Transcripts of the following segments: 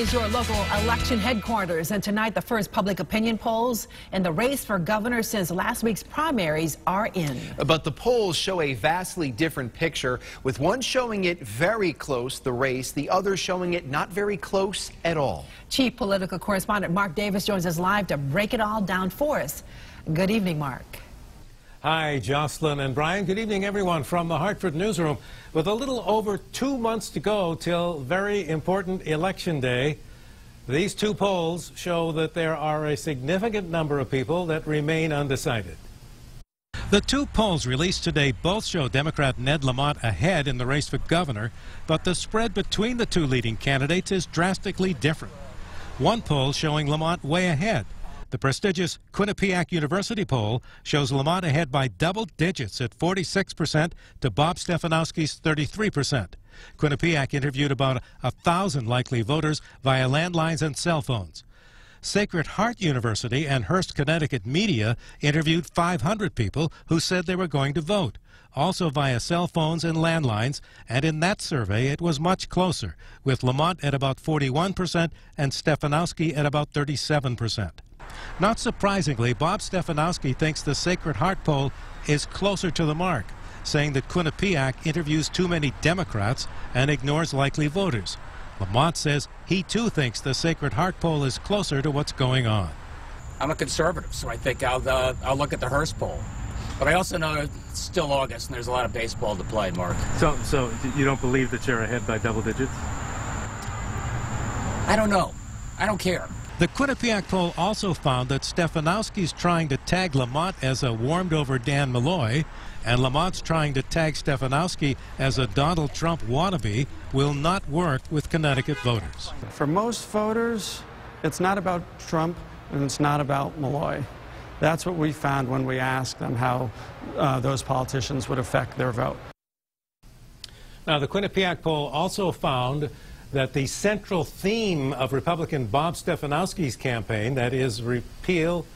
is your local election headquarters, and tonight the first public opinion polls in the race for governor since last week's primaries are in. But the polls show a vastly different picture, with one showing it very close, the race, the other showing it not very close at all. Chief political correspondent Mark Davis joins us live to break it all down for us. Good evening, Mark. Hi, Jocelyn and Brian. Good evening, everyone, from the Hartford newsroom. With a little over 2 months to go till very important Election Day, these two polls show that there are a significant number of people that remain undecided. The two polls released today both show Democrat Ned Lamont ahead in the race for governor, but the spread between the two leading candidates is drastically different. One poll showing Lamont way ahead. The prestigious Quinnipiac University poll shows Lamont ahead by double digits at 46% to Bob Stefanowski's 33%. Quinnipiac interviewed about 1,000 likely voters via landlines and cell phones. Sacred Heart University and Hearst, Connecticut media interviewed 500 people who said they were going to vote, also via cell phones and landlines, and in that survey it was much closer, with Lamont at about 41% and Stefanowski at about 37%. Not surprisingly, Bob Stefanowski thinks the Sacred Heart poll is closer to the mark, saying that Quinnipiac interviews too many Democrats and ignores likely voters. Lamont says he too thinks the Sacred Heart poll is closer to what's going on. I'm a conservative, so I think I'll look at the Hearst poll. But I also know it's still August and there's a lot of baseball to play, Mark. So you don't believe that you're ahead by double digits? I don't know. I don't care. The Quinnipiac poll also found that Stefanowski's trying to tag Lamont as a warmed-over Dan Malloy, and Lamont's trying to tag Stefanowski as a Donald Trump wannabe will not work with Connecticut voters. For most voters, it's not about Trump and it's not about Malloy. That's what we found when we asked them how those politicians would affect their vote. Now, the Quinnipiac poll also found that the central theme of Republican Bob Stefanowski's campaign, that is repeal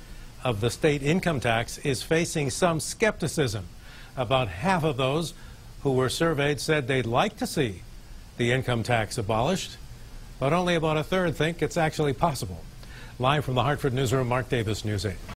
of the state income tax, is facing some skepticism. About half of those who were surveyed said they'd like to see the income tax abolished, but only about a third think it's actually possible. Live from the Hartford newsroom, Mark Davis, News 8.